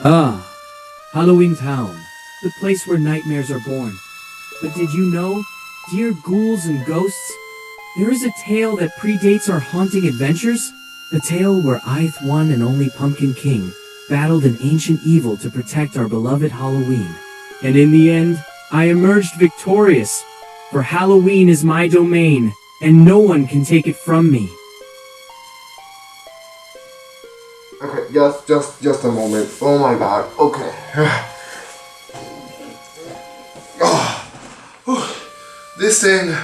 Ah, Halloween Town, the place where nightmares are born. But did you know, dear ghouls and ghosts, there is a tale that predates our haunting adventures? A tale where I, one and only Pumpkin King, battled an ancient evil to protect our beloved Halloween. And in the end, I emerged victorious, for Halloween is my domain, and no one can take it from me. Okay, just a moment. Oh my god. Okay. This thing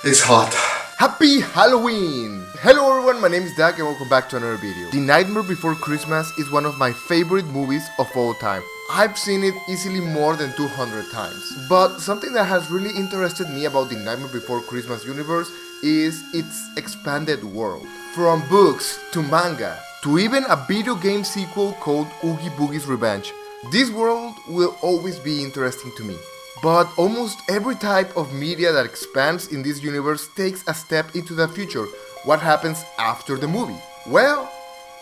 is hot. Happy Halloween! Hello everyone, my name is DAGG and welcome back to another video. The Nightmare Before Christmas is one of my favorite movies of all time. I've seen it easily more than 200 times. But something that has really interested me about the Nightmare Before Christmas universe is its expanded world. From books to manga to even a video game sequel called Oogie Boogie's Revenge. This world will always be interesting to me. But almost every type of media that expands in this universe takes a step into the future. What happens after the movie? Well,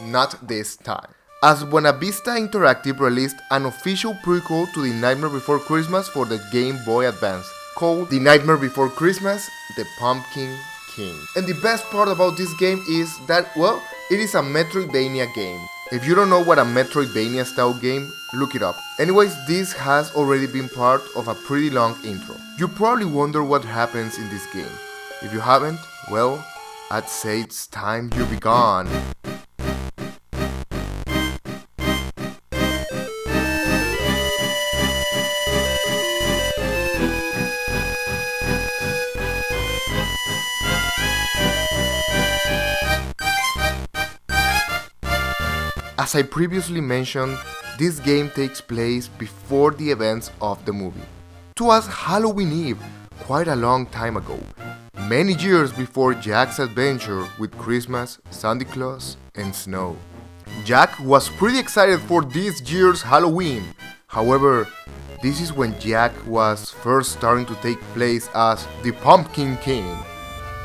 not this time. As Buena Vista Interactive released an official prequel to The Nightmare Before Christmas for the Game Boy Advance, called The Nightmare Before Christmas, The Pumpkin King. And the best part about this game is that, well, it is a Metroidvania game. If you don't know what a Metroidvania style game, look it up. Anyways, this has already been part of a pretty long intro. You probably wonder what happens in this game. If you haven't, well, I'd say it's time you be gone. As I previously mentioned, this game takes place before the events of the movie. It was Halloween Eve, quite a long time ago, many years before Jack's adventure with Christmas, Santa Claus, and snow. Jack was pretty excited for this year's Halloween. However, this is when Jack was first starting to take place as the Pumpkin King.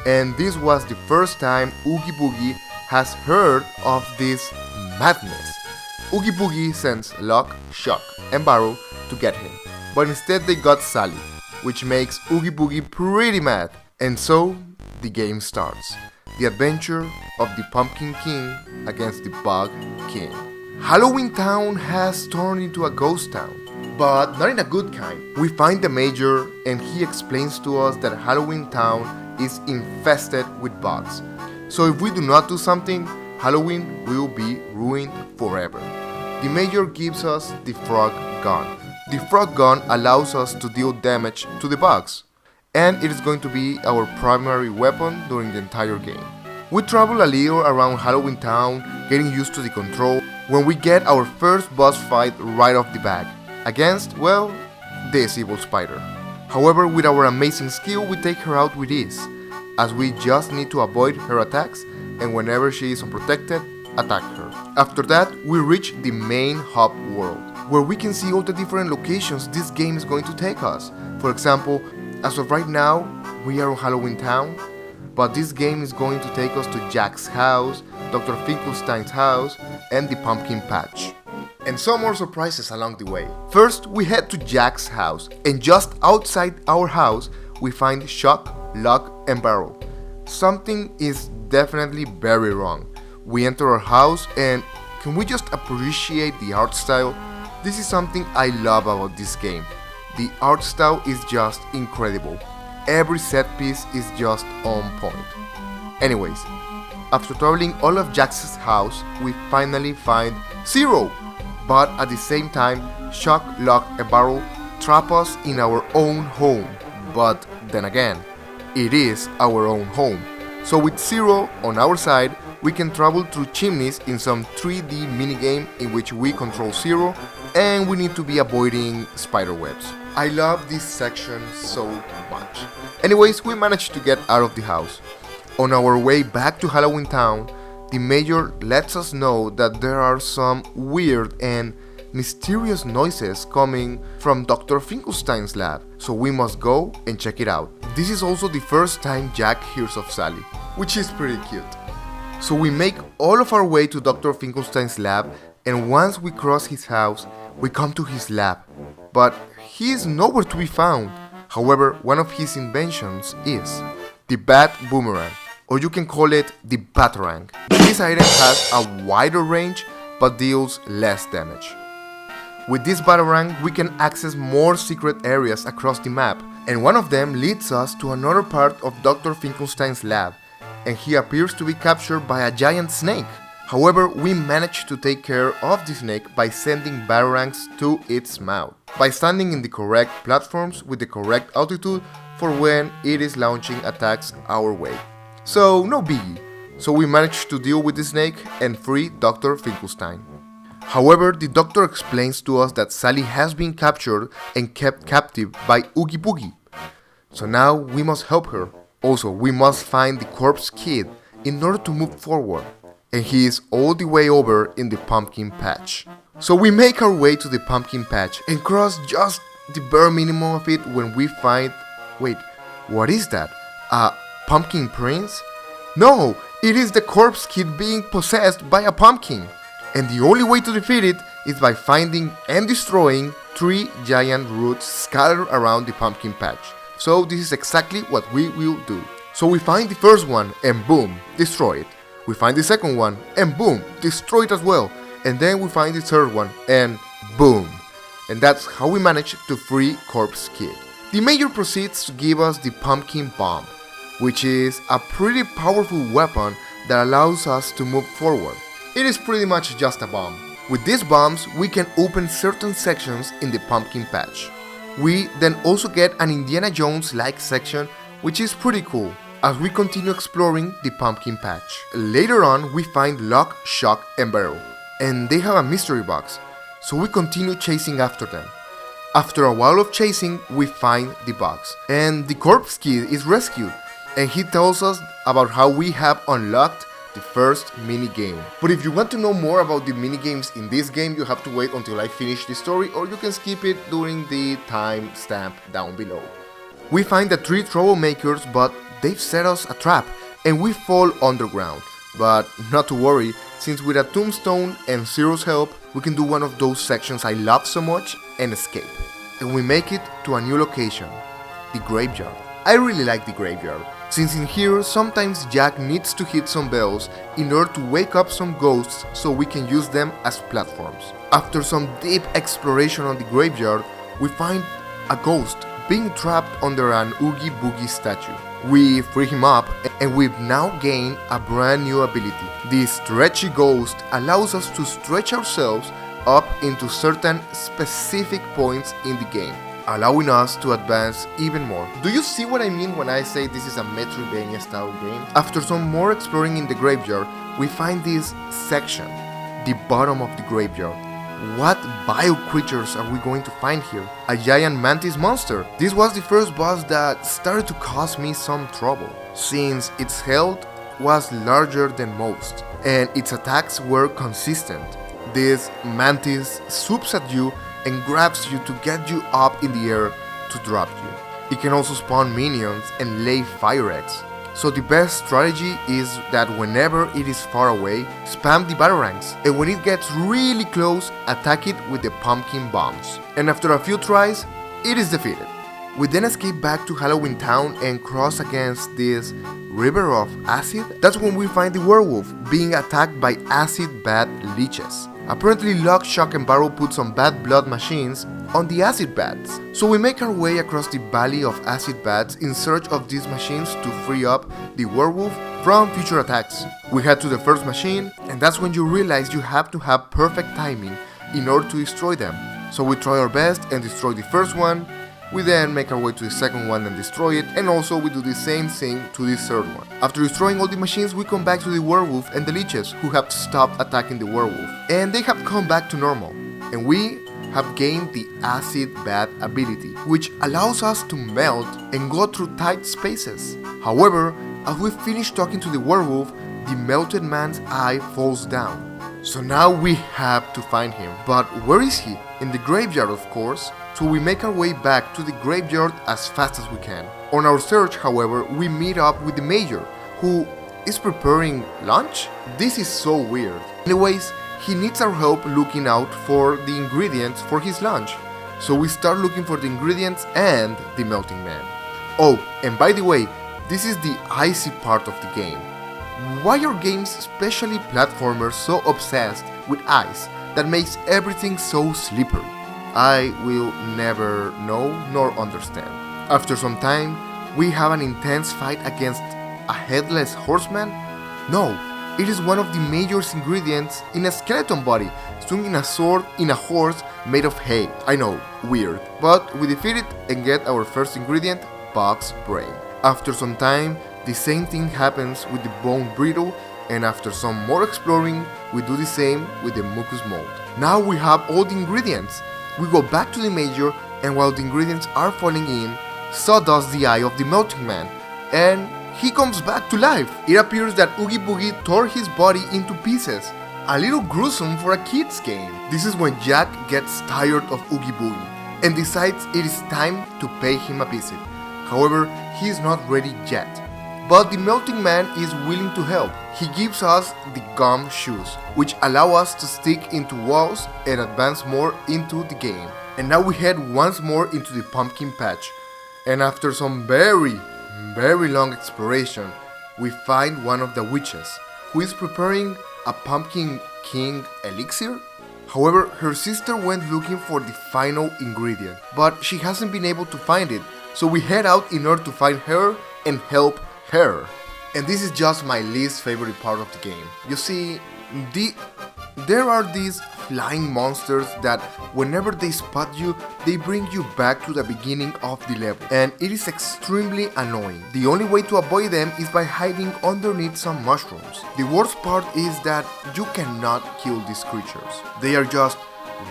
And this was the first time Oogie Boogie has heard of this madness. Oogie Boogie sends Lock, Shock, and Barrel to get him, but instead they got Sally, which makes Oogie Boogie pretty mad. And so, the game starts. The adventure of the Pumpkin King against the Bug King. Halloween Town has turned into a ghost town, but not in a good kind. We find the Major and he explains to us that Halloween Town is infested with bugs. So if we do not do something, Halloween will be ruined forever. The Major gives us the Frog Gun. The Frog Gun allows us to deal damage to the bugs, and it is going to be our primary weapon during the entire game. We travel a little around Halloween Town, getting used to the control, when we get our first boss fight right off the bat, against, well, this evil spider. However, with our amazing skill, we take her out with ease, as we just need to avoid her attacks, and whenever she is unprotected, attack her. After that, we reach the main hub world, where we can see all the different locations this game is going to take us. For example, as of right now, we are on Halloween Town, but this game is going to take us to Jack's house, Dr. Finkelstein's house, and the Pumpkin Patch. And some more surprises along the way. First, we head to Jack's house, and just outside our house, we find Shock, Lock, and Barrel. Something is definitely very wrong. We enter our house and can we just appreciate the art style? This is something I love about this game. The art style is just incredible. Every set piece is just on point. Anyways, after traveling all of Jack's house, we finally find Zero. But at the same time, Shock, Lock, and Barrel trap us in our own home. But then again, it is our own home. So with Zero on our side, we can travel through chimneys in some 3D minigame in which we control Zero and we need to be avoiding spider webs. I love this section so much. Anyways, we managed to get out of the house. On our way back to Halloween Town, the Major lets us know that there are some weird and mysterious noises coming from Dr. Finkelstein's lab, so we must go and check it out. This is also the first time Jack hears of Sally, which is pretty cute. So we make all of our way to Dr. Finkelstein's lab, and once we cross his house, we come to his lab. But he is nowhere to be found. However, one of his inventions is the Bat Boomerang, or you can call it the Batarang. This item has a wider range but deals less damage. With this Batarang, we can access more secret areas across the map, and one of them leads us to another part of Dr. Finkelstein's lab, and he appears to be captured by a giant snake. However, we manage to take care of the snake by sending Batarangs to its mouth, by standing in the correct platforms with the correct altitude for when it is launching attacks our way. So no biggie. So we managed to deal with the snake and free Dr. Finkelstein. However, the doctor explains to us that Sally has been captured and kept captive by Oogie Boogie. So now we must help her. Also, we must find the corpse kid in order to move forward. And he is all the way over in the pumpkin patch. So we make our way to the pumpkin patch and cross just the bare minimum of it when we find... Wait, what is that? A pumpkin prince? No, it is the corpse kid being possessed by a pumpkin. And the only way to defeat it is by finding and destroying 3 giant roots scattered around the pumpkin patch. So this is exactly what we will do. So we find the first one and boom, destroy it. We find the second one and boom, destroy it as well. And then we find the third one and boom. And that's how we manage to free Corpse Kid. The Mayor proceeds to give us the Pumpkin Bomb, which is a pretty powerful weapon that allows us to move forward. It is pretty much just a bomb. With these bombs, we can open certain sections in the pumpkin patch. We then also get an Indiana Jones-like section, which is pretty cool, as we continue exploring the pumpkin patch. Later on, we find Lock, Shock, and Barrel, and they have a mystery box, so we continue chasing after them. After a while of chasing, we find the box, and the Corpse Kid is rescued, and he tells us about how we have unlocked the first mini-game. But if you want to know more about the mini-games in this game, you have to wait until I finish the story, or you can skip it during the timestamp down below. We find the 3 troublemakers, but they've set us a trap, and we fall underground. But not to worry, since with a tombstone and Zero's help, we can do one of those sections I love so much and escape. And we make it to a new location, the graveyard. I really like the graveyard, since in here sometimes Jack needs to hit some bells in order to wake up some ghosts so we can use them as platforms. After some deep exploration on the graveyard, we find a ghost being trapped under an Oogie Boogie statue. We free him up and we've now gained a brand new ability. This stretchy ghost allows us to stretch ourselves up into certain specific points in the game, allowing us to advance even more. Do you see what I mean when I say this is a Metroidvania style game? After some more exploring in the graveyard, we find this section, the bottom of the graveyard. What bio creatures are we going to find here? A giant mantis monster. This was the first boss that started to cause me some trouble, since its health was larger than most, and its attacks were consistent. This mantis swoops at you and grabs you to get you up in the air to drop you. It can also spawn minions and lay fire eggs. So the best strategy is that whenever it is far away, spam the batarangs, and when it gets really close, attack it with the pumpkin bombs. And after a few tries, it is defeated. We then escape back to Halloween Town and cross against this river of acid. That's when we find the werewolf being attacked by acid bat leeches. Apparently Lock, Shock, and Barrel put some bad blood machines on the acid bats. So we make our way across the valley of acid bats in search of these machines to free up the werewolf from future attacks. We head to the first machine, and that's when you realize you have to have perfect timing in order to destroy them. So we try our best and destroy the first one. We then make our way to the second one and destroy it, and also we do the same thing to the third one. After destroying all the machines, we come back to the werewolf and the leeches, who have stopped attacking the werewolf, and they have come back to normal. And we have gained the acid bat ability, which allows us to melt and go through tight spaces. However, as we finish talking to the werewolf, the melted man's eye falls down. So now we have to find him. But where is he? In the graveyard, of course. So we make our way back to the graveyard as fast as we can. On our search, however, we meet up with the Mayor, who is preparing lunch? This is so weird. Anyways, he needs our help looking out for the ingredients for his lunch. So we start looking for the ingredients and the melting man. Oh, and by the way, this is the icy part of the game. Why are games, especially platformers, so obsessed with ice that makes everything so slippery? I will never know nor understand. After some time, we have an intense fight against a headless horseman? No, it is one of the major ingredients in a skeleton body, swinging a sword in a horse made of hay. I know, weird. But we defeat it and get our first ingredient, Bug's brain. After some time, the same thing happens with the bone brittle, and after some more exploring, we do the same with the mucus mold. Now we have all the ingredients. We go back to the major, and while the ingredients are falling in, so does the eye of the melting man, and he comes back to life. It appears that Oogie Boogie tore his body into pieces. A little gruesome for a kid's game. This is when Jack gets tired of Oogie Boogie and decides it is time to pay him a visit. However, he is not ready yet. But the melting man is willing to help. He gives us the gum shoes, which allow us to stick into walls and advance more into the game. And now we head once more into the pumpkin patch. And after some very long exploration, we find one of the witches, who is preparing a pumpkin king elixir. However, her sister went looking for the final ingredient, but she hasn't been able to find it, so we head out in order to find her and help her. And this is just my least favorite part of the game. You see, there are these flying monsters that whenever they spot you, they bring you back to the beginning of the level, and it is extremely annoying. The only way to avoid them is by hiding underneath some mushrooms. The worst part is that you cannot kill these creatures. They are just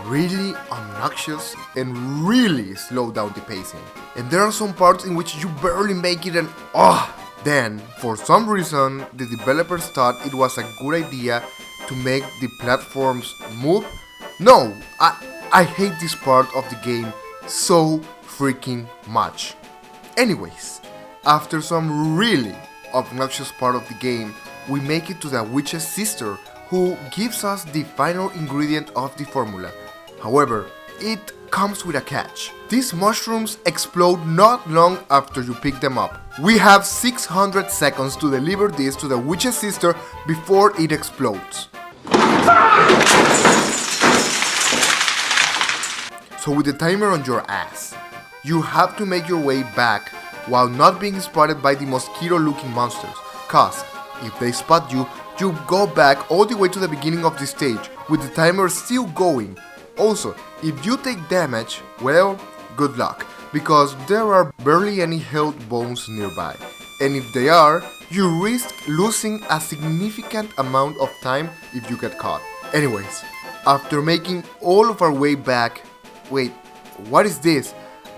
really obnoxious and really slow down the pacing. And there are some parts in which you barely make it and then, for some reason, the developers thought it was a good idea to make the platforms move. No, I hate this part of the game so freaking much. Anyways, after some really obnoxious part of the game, we make it to the witch's sister, who gives us the final ingredient of the formula. However, it comes with a catch. These mushrooms explode not long after you pick them up. We have 600 seconds to deliver this to the witch's sister before it explodes. So with the timer on your ass, you have to make your way back while not being spotted by the mosquito-looking monsters, cause if they spot you, you go back all the way to the beginning of the stage with the timer still going. Also, if you take damage, well, good luck, because there are barely any health bones nearby, and if they are, you risk losing a significant amount of time if you get caught. Anyways, after making all of our way back, wait, what is this?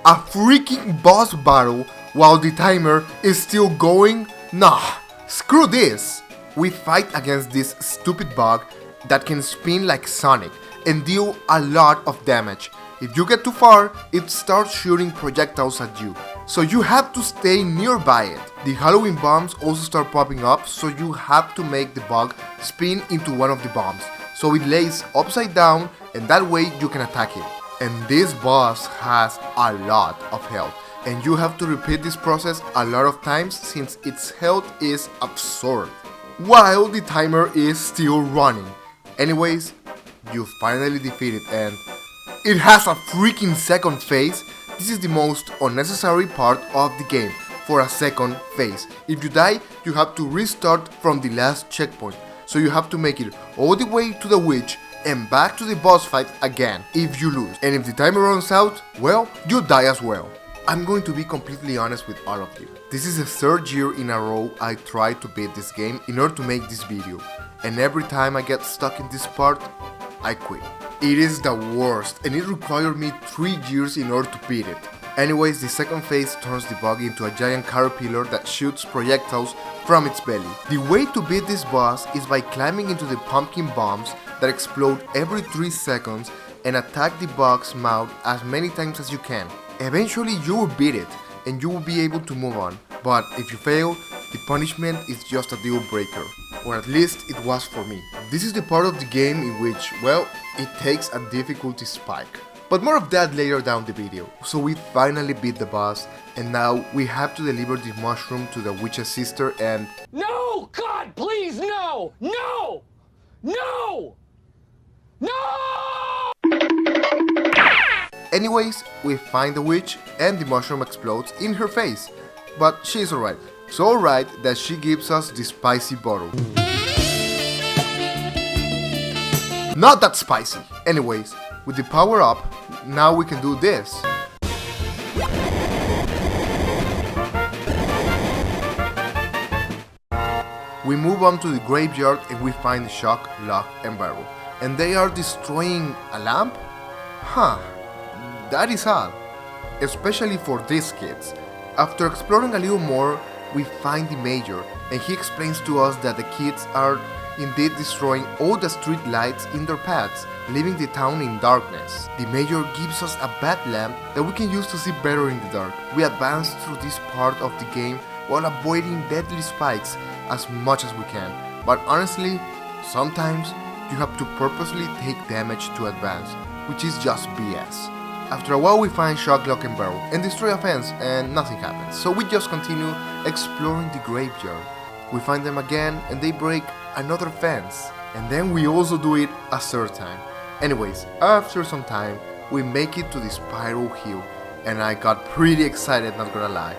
A freaking boss battle while the timer is still going? Nah, screw this! We fight against this stupid bug that can spin like Sonic and deal a lot of damage. If you get too far, it starts shooting projectiles at you, so you have to stay nearby it. The Halloween bombs also start popping up, so you have to make the bug spin into one of the bombs, so it lays upside down, and that way you can attack it. And this boss has a lot of health, and you have to repeat this process a lot of times since its health is absurd, while the timer is still running. Anyways, you finally defeat it, and it has a freaking second phase. This is the most unnecessary part of the game, for a second phase. If you die, you have to restart from the last checkpoint, so you have to make it all the way to the witch and back to the boss fight again if you lose. And if the timer runs out, well, you die as well. I'm going to be completely honest with all of you. This is the third year in a row I try to beat this game in order to make this video, and every time I get stuck in this part, I quit. It is the worst, and it required me 3 years in order to beat it. Anyways, the second phase turns the bug into a giant caterpillar that shoots projectiles from its belly. The way to beat this boss is by climbing into the pumpkin bombs that explode every 3 seconds and attack the bug's mouth as many times as you can. Eventually you will beat it and you will be able to move on, but if you fail, The punishment is just a deal breaker, or at least it was for me. This is the part of the game in which, well, it takes a difficulty spike. But more of that later down the video. So we finally beat the boss, and now we have to deliver the mushroom to the witch's sister and... No! God, please, no! No! No! No! Anyways, we find the witch and the mushroom explodes in her face. But she's alright. So alright that she gives us the spicy bottle. Not that spicy! Anyways, with the power up, now we can do this. We move on to the graveyard and we find Shock, Lock and Barrel. And they are destroying a lamp? Huh, that is odd. Especially for these kids. After exploring a little more, we find the mayor and he explains to us that the kids are indeed destroying all the street lights in their paths, leaving the town in darkness. The mayor gives us a bat lamp that we can use to see better in the dark. We advance through this part of the game while avoiding deadly spikes as much as we can, but honestly, sometimes you have to purposely take damage to advance, which is just BS. After a while we find Shock, Lock and Barrel and destroy a fence and nothing happens, so we just continue exploring the graveyard. We find them again and they break another fence, and then we also do it a third time. Anyways, after some time we make it to the spiral hill and I got pretty excited, not gonna lie.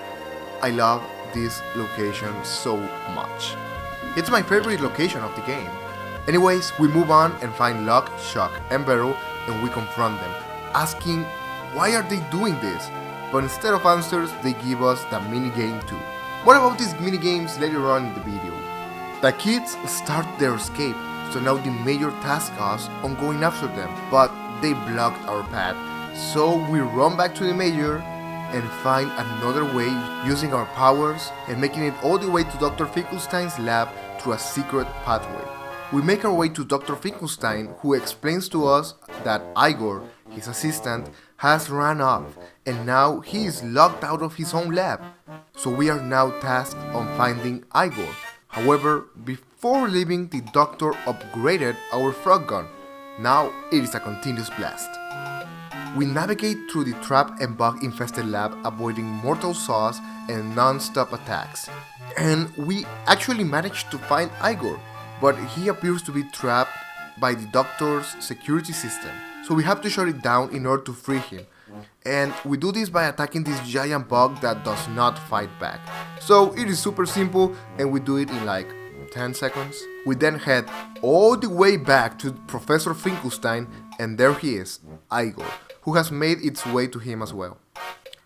I love this location so much. It's my favorite location of the game. Anyways, we move on and find Lock, Shock and Barrel and we confront them, asking why are they doing this, but instead of answers they give us the minigame too. What about these minigames later on in the video? The kids start their escape, so now the mayor tasks us on going after them, but they blocked our path. So we run back to the mayor and find another way using our powers and making it all the way to Dr. Finkelstein's lab through a secret pathway. We make our way to Dr. Finkelstein, who explains to us that Igor, his assistant, has run off and now he is locked out of his own lab. So we are now tasked on finding Igor. However, before leaving, the doctor upgraded our frog gun. Now it is a continuous blast. We navigate through the trap and bug infested lab, avoiding mortal saws and non-stop attacks. And we actually managed to find Igor, but he appears to be trapped by the doctor's security system. So we have to shut it down in order to free him. And we do this by attacking this giant bug that does not fight back. So it is super simple and we do it in like 10 seconds. We then head all the way back to Professor Finkelstein and there he is, Igor, who has made its way to him as well.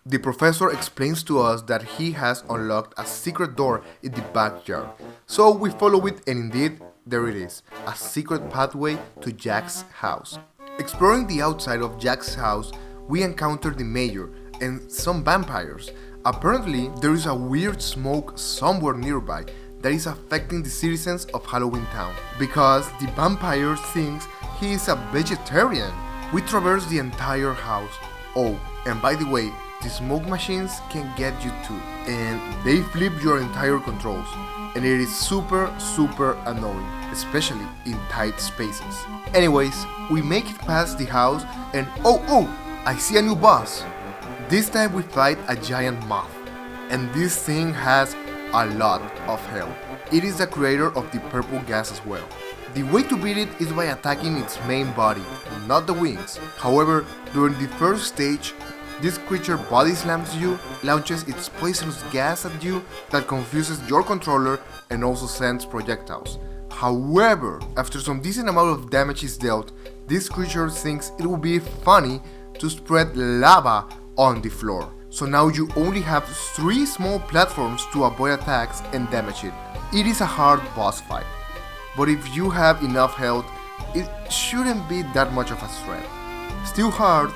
The professor explains to us that he has unlocked a secret door in the backyard. So we follow it and indeed, there it is, a secret pathway to Jack's house. Exploring the outside of Jack's house, we encounter the mayor and some vampires. Apparently, there is a weird smoke somewhere nearby that is affecting the citizens of Halloween Town because the vampire thinks he is a vegetarian. We traverse the entire house. Oh, and by the way, the smoke machines can get you too, and they flip your entire controls, and it is super annoying, especially in tight spaces. Anyways, we make it past the house and oh, I see a new boss. This time we fight a giant moth, and this thing has a lot of health. It is the creator of the purple gas as well. The way to beat it is by attacking its main body, not the wings. However, during the first stage, this creature body slams you, launches its poisonous gas at you that confuses your controller and also sends projectiles. However, after some decent amount of damage is dealt, this creature thinks it will be funny to spread lava on the floor. So now you only have 3 small platforms to avoid attacks and damage it. It is a hard boss fight, but if you have enough health, it shouldn't be that much of a threat. Still hard,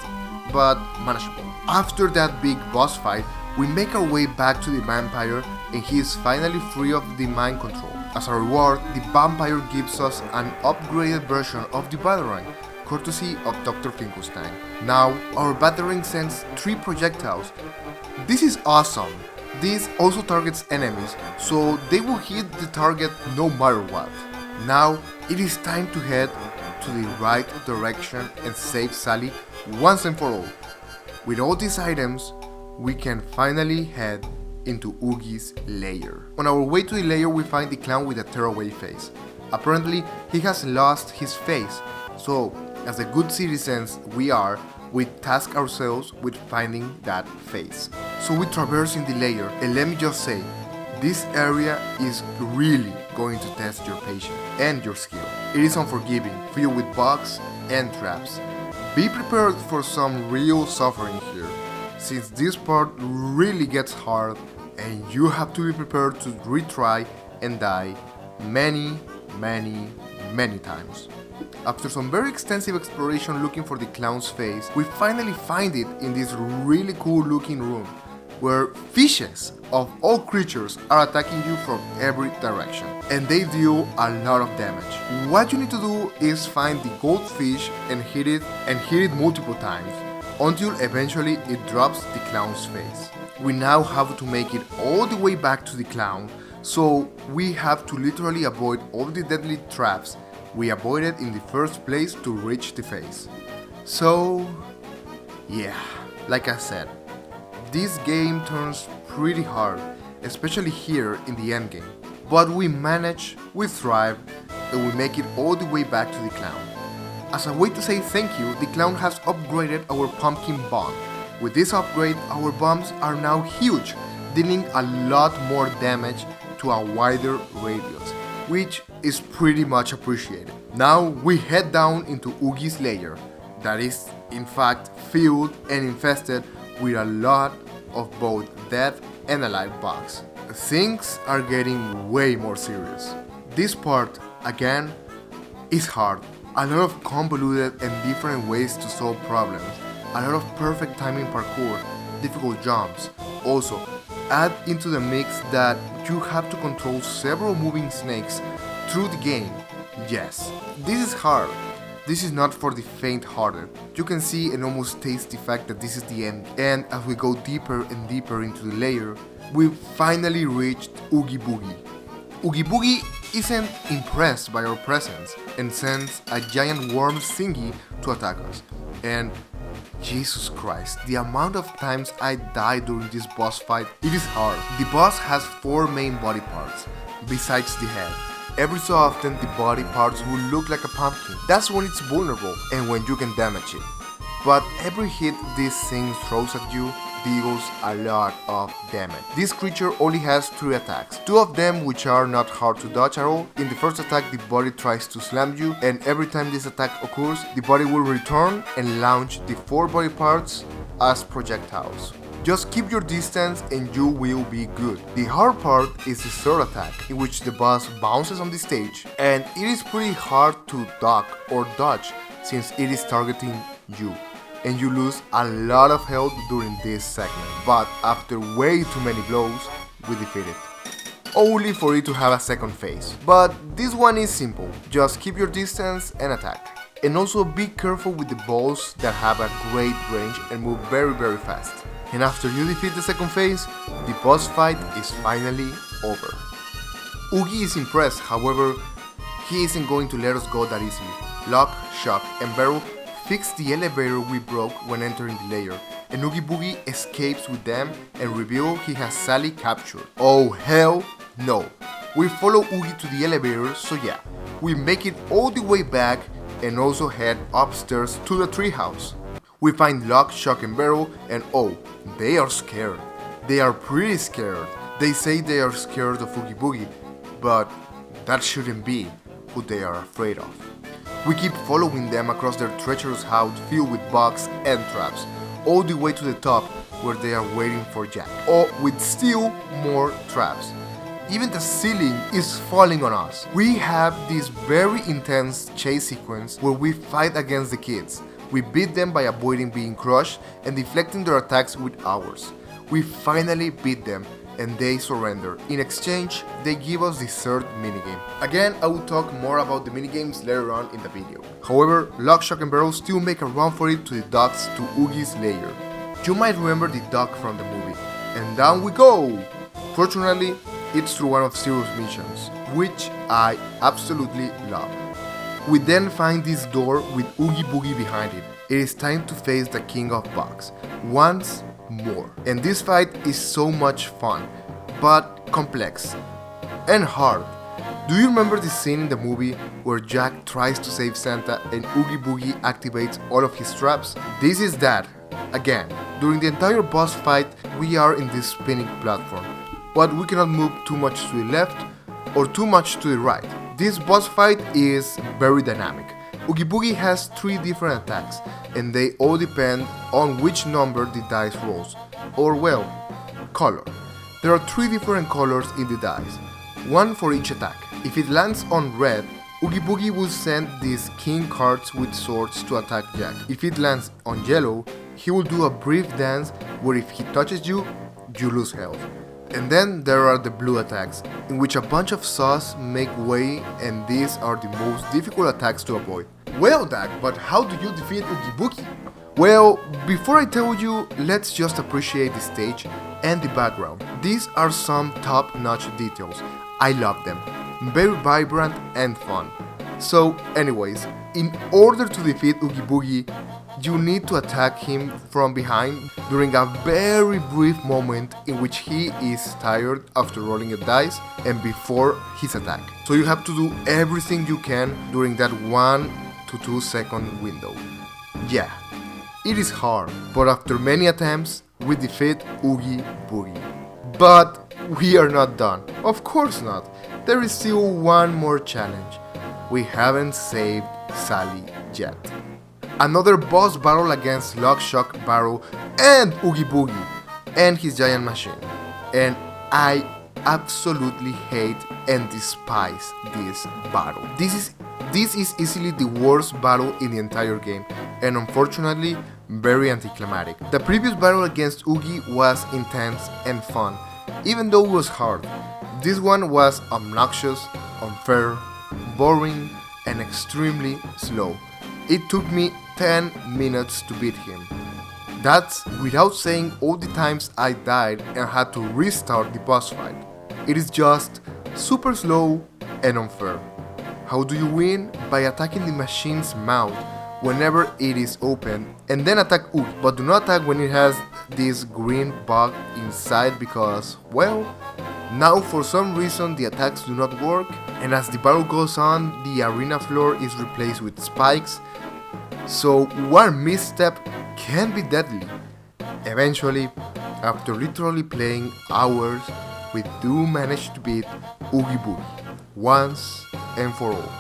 but manageable. After that big boss fight, we make our way back to the vampire and he is finally free of the mind control. As a reward, the vampire gives us an upgraded version of the Batarang, courtesy of Dr. Finkelstein. Now, our Batarang sends 3 projectiles. This is awesome. This also targets enemies, so they will hit the target no matter what. Now it is time to head to the right direction and save Sally once and for all. With all these items, we can finally head into Oogie's lair. On our way to the lair, we find the clown with a tearaway face. Apparently, he has lost his face, so as the good citizens we are, we task ourselves with finding that face. So we traverse in the lair, and let me just say, this area is really going to test your patience and your skill. It is unforgiving, filled with bugs and traps. Be prepared for some real suffering here, since this part really gets hard and you have to be prepared to retry and die many times. After some very extensive exploration looking for the clown's face, we finally find it in this really cool looking room, where fishes of all creatures are attacking you from every direction, and they deal a lot of damage. What you need to do is find the goldfish and hit it multiple times, until eventually it drops the clown's face. We now have to make it all the way back to the clown, so we have to literally avoid all the deadly traps we avoided in the first place to reach the face. So yeah, like I said, this game turns pretty hard, especially here in the endgame. But we manage, we thrive, and we make it all the way back to the clown. As a way to say thank you, the clown has upgraded our pumpkin bomb. With this upgrade, our bombs are now huge, dealing a lot more damage to a wider radius, which is pretty much appreciated. Now we head down into Oogie's lair, that is in fact filled and infested with a lot of both dead and alive bugs. Things are getting way more serious. This part, again, is hard. A lot of convoluted and different ways to solve problems. A lot of perfect timing parkour, difficult jumps. Also, add into the mix that you have to control several moving snakes through the game. Yes, this is hard. This is not for the faint-hearted. You can see and almost taste the fact that this is the end. And as we go deeper and deeper into the layer, we finally reached Oogie Boogie. Oogie Boogie isn't impressed by our presence and sends a giant worm thingy to attack us. And Jesus Christ, the amount of times I died during this boss fight, it is hard. The boss has 4 main body parts, besides the head. Every so often the body parts will look like a pumpkin. That's when it's vulnerable and when you can damage it. But every hit this thing throws at you deals a lot of damage. This creature only has 3 attacks, 2 of them which are not hard to dodge at all. In the first attack the body tries to slam you, and every time this attack occurs the body will return and launch the 4 body parts as projectiles. Just keep your distance and you will be good. The hard part is the third attack, in which the boss bounces on the stage, and it is pretty hard to duck or dodge since it is targeting you, and you lose a lot of health during this segment. But after way too many blows, we defeat it, only for it to have a second phase. But this one is simple, just keep your distance and attack. And also be careful with the balls that have a great range and move very fast. And after you defeat the second phase, the boss fight is finally over. Oogie is impressed, however, he isn't going to let us go that easily. Lock, Shock, and Barrel fix the elevator we broke when entering the lair, and Oogie Boogie escapes with them and reveal he has Sally captured. Oh hell no! We follow Oogie to the elevator, so yeah, we make it all the way back and also head upstairs to the treehouse. We find Lock, Shock, and Barrel, and oh, they are scared. They are pretty scared. They say they are scared of Oogie Boogie, but that shouldn't be who they are afraid of. We keep following them across their treacherous house filled with bugs and traps, all the way to the top where they are waiting for Jack, or with still more traps. Even the ceiling is falling on us. We have this very intense chase sequence where we fight against the kids. We beat them by avoiding being crushed and deflecting their attacks with ours. We finally beat them and they surrender. In exchange, they give us the third minigame. Again, I will talk more about the minigames later on in the video. However, Lock, Shock, and Barrel still make a run for it to the docks to Oogie's lair. You might remember the dock from the movie, and down we go! Fortunately, it's through one of Zero's missions, which I absolutely love. We then find this door with Oogie Boogie behind it. It is time to face the King of Bugs once more. And this fight is so much fun, but complex and hard. Do you remember the scene in the movie where Jack tries to save Santa and Oogie Boogie activates all of his traps? This is that, again. During the entire boss fight, we are in this spinning platform, but we cannot move too much to the left or too much to the right. This boss fight is very dynamic. Oogie Boogie has 3 different attacks, and they all depend on which number the dice rolls, or well, color. There are 3 different colors in the dice, one for each attack. If it lands on red, Oogie Boogie will send these king cards with swords to attack Jack. If it lands on yellow, he will do a brief dance where if he touches you, you lose health. And then there are the blue attacks, in which a bunch of saws make way, and these are the most difficult attacks to avoid. Well, Dagg, but how do you defeat Oogie Boogie? Well, before I tell you, let's just appreciate the stage and the background. These are some top-notch details. I love them. Very vibrant and fun. So anyways, in order to defeat Oogie Boogie, you need to attack him from behind during a very brief moment in which he is tired after rolling a dice and before his attack. So you have to do everything you can during that 1 to 2 second window. Yeah, it is hard, but after many attempts, we defeat Oogie Boogie. But we are not done. Of course not. There is still one more challenge. We haven't saved Sally yet. Another boss battle against Lockshock Barrel and Oogie Boogie and his giant machine. And I absolutely hate and despise this battle. This is easily the worst battle in the entire game, and unfortunately very anticlimactic. The previous battle against Oogie was intense and fun, even though it was hard. This one was obnoxious, unfair, boring, and extremely slow. It took me 10 minutes to beat him. That's without saying all the times I died and had to restart the boss fight. It is just super slow and unfair. How do you win? By attacking the machine's mouth whenever it is open, and then attack Oogie, but do not attack when it has this green bug inside because, well, now for some reason the attacks do not work, and as the battle goes on, the arena floor is replaced with spikes, so one misstep can be deadly. Eventually, after literally playing hours, we do manage to beat Oogie Boogie once and for all.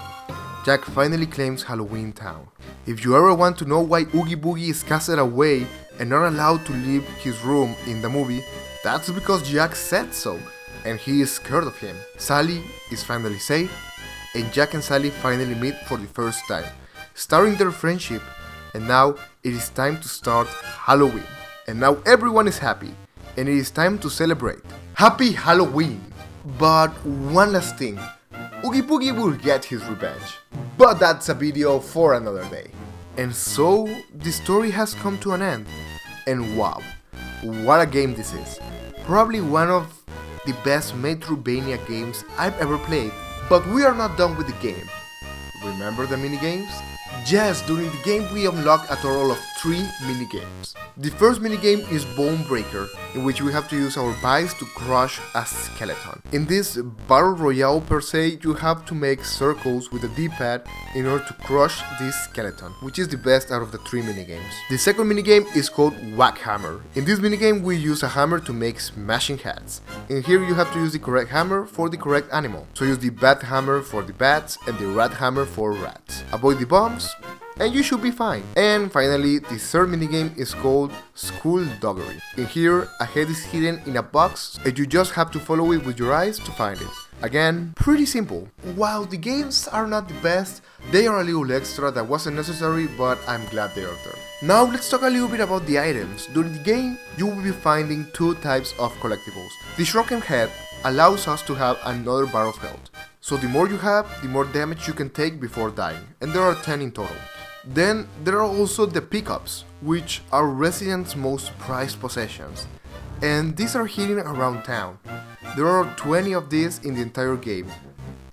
Jack finally claims Halloween Town. If you ever want to know why Oogie Boogie is casted away and not allowed to leave his room in the movie, that's because Jack said so, and he is scared of him. Sally is finally safe, and Jack and Sally finally meet for the first time, starting their friendship, and now it is time to start Halloween. And now everyone is happy, and it is time to celebrate. Happy Halloween! But one last thing, Oogie Boogie will get his revenge, but that's a video for another day. And so, the story has come to an end, and wow, what a game this is. Probably one of the best Metroidvania games I've ever played. But we are not done with the game. Remember the minigames? Yes, during the game we unlock a total of 3 minigames. The first minigame is Bone Breaker, in which we have to use our bikes to crush a skeleton. In this battle royale per se, you have to make circles with the D-pad in order to crush this skeleton, which is the best out of the 3 minigames. The second minigame is called Whack Hammer. In this minigame we use a hammer to make smashing heads. In here you have to use the correct hammer for the correct animal. So use the bat hammer for the bats and the rat hammer for rats. Avoid the bombs, and you should be fine. And finally, the third minigame is called Skullduggery. In here, a head is hidden in a box and you just have to follow it with your eyes to find it. Again, pretty simple. While the games are not the best, they are a little extra that wasn't necessary, but I'm glad they are there. Now let's talk a little bit about the items. During the game, you will be finding 2 types of collectibles. The Shrunken Head allows us to have another bar of health. So the more you have, the more damage you can take before dying, and there are 10 in total. Then there are also the pickups, which are residents' most prized possessions. and these are hidden around town. There are 20 of these in the entire game,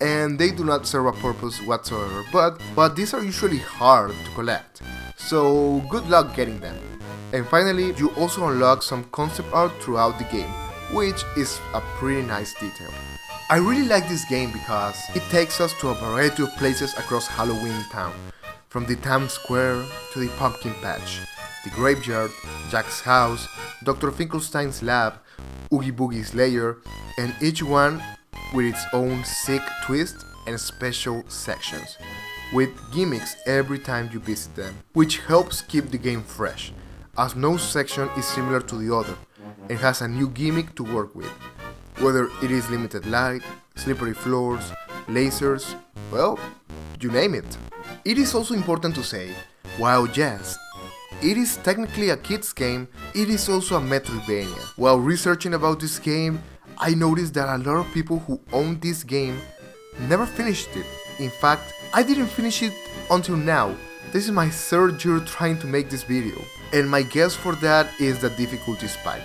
and they do not serve a purpose whatsoever, but these are usually hard to collect, so good luck getting them. And finally, you also unlock some concept art throughout the game, which is a pretty nice detail. I really like this game because it takes us to a variety of places across Halloween Town, from the town square to the pumpkin patch, the graveyard, Jack's house, Dr. Finkelstein's lab, Oogie Boogie's lair, and each one with its own sick twist and special sections, with gimmicks every time you visit them, which helps keep the game fresh, as no section is similar to the other, and has a new gimmick to work with. Whether it is limited light, slippery floors, lasers, well, you name it. It is also important to say, while yes, it is technically a kids game, it is also a Metroidvania. While researching about this game, I noticed that a lot of people who own this game never finished it. In fact, I didn't finish it until now. This is my third year trying to make this video, and my guess for that is the difficulty spike.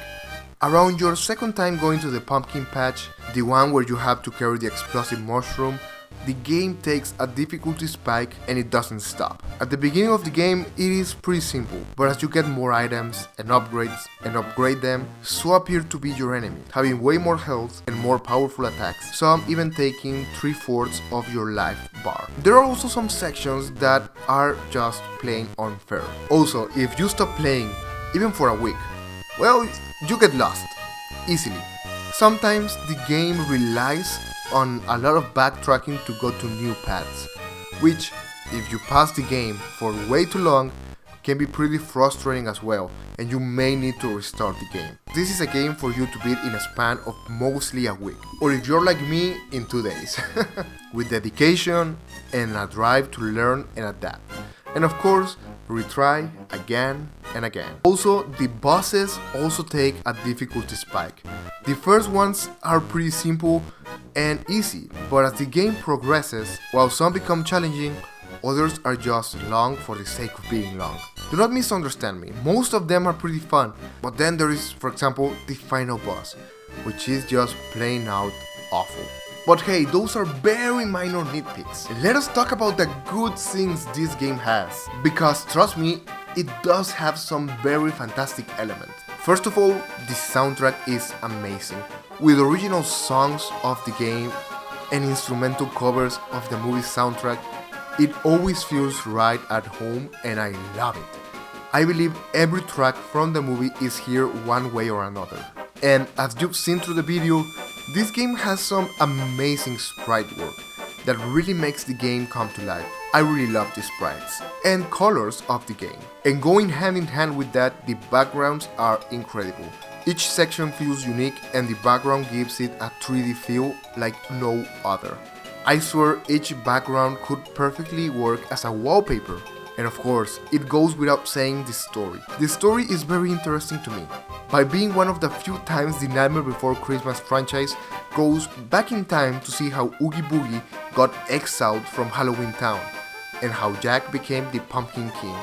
Around your second time going to the pumpkin patch, the one where you have to carry the explosive mushroom, the game takes a difficulty spike and it doesn't stop. At the beginning of the game, it is pretty simple, but as you get more items and upgrades and upgrade them, so appear to be your enemy, having way more health and more powerful attacks, some even taking 3/4 of your life bar. There are also some sections that are just plain unfair. Also, if you stop playing, even for a week, well, you get lost easily. Sometimes the game relies on a lot of backtracking to go to new paths, which, if you pass the game for way too long, can be pretty frustrating as well, and you may need to restart the game. This is a game for you to beat in a span of mostly a week, or if you're like me, in 2 days, with dedication and a drive to learn and adapt. And of course, retry again and again. Also, the bosses also take a difficulty spike. The first ones are pretty simple and easy, but as the game progresses, while some become challenging, others are just long for the sake of being long. Do not misunderstand me, most of them are pretty fun, but then there is, for example, the final boss, which is just plain out awful. But hey, those are very minor nitpicks. Let us talk about the good things this game has, because trust me, it does have some very fantastic elements. First of all, the soundtrack is amazing, with original songs of the game and instrumental covers of the movie soundtrack. It always feels right at home and I love it. I believe every track from the movie is here one way or another. And as you've seen through the video, this game has some amazing sprite work that really makes the game come to life. I really love the sprites and colors of the game. And going hand in hand with that, the backgrounds are incredible. Each section feels unique and the background gives it a 3D feel like no other. I swear each background could perfectly work as a wallpaper. And of course, it goes without saying the story. The story is very interesting to me, by being one of the few times the Nightmare Before Christmas franchise goes back in time to see how Oogie Boogie got exiled from Halloween Town, and how Jack became the Pumpkin King.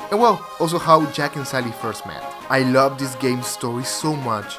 And well, also how Jack and Sally first met. I love this game's story so much,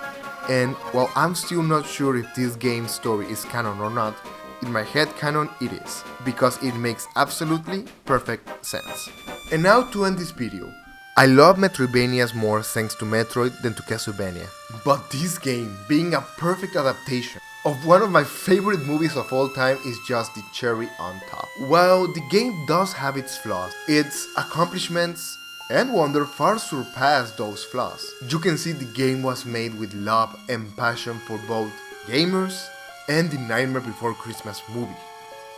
and while I'm still not sure if this game's story is canon or not, in my head canon it is, because it makes absolutely perfect sense. And now to end this video. I love Metroidvanias more thanks to Metroid than to Castlevania, but this game, being a perfect adaptation of one of my favorite movies of all time, is just the cherry on top. While the game does have its flaws, its accomplishments and wonder far surpass those flaws. You can see the game was made with love and passion for both gamers and the Nightmare Before Christmas movie,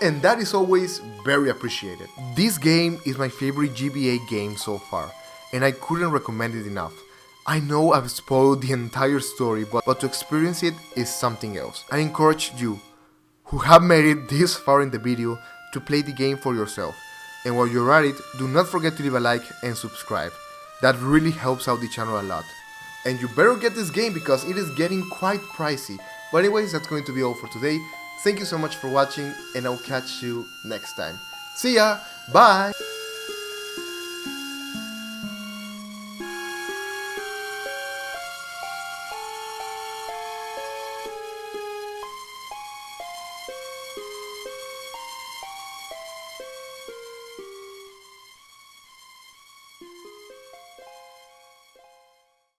and that is always very appreciated. This game is my favorite GBA game so far, and I couldn't recommend it enough. I know I've spoiled the entire story, but to experience it is something else. I encourage you, who have made it this far in the video, to play the game for yourself. And while you're at it, do not forget to leave a like and subscribe. That really helps out the channel a lot. And you better get this game because it is getting quite pricey. But anyways, that's going to be all for today. Thank you so much for watching, and I'll catch you next time. See ya! Bye!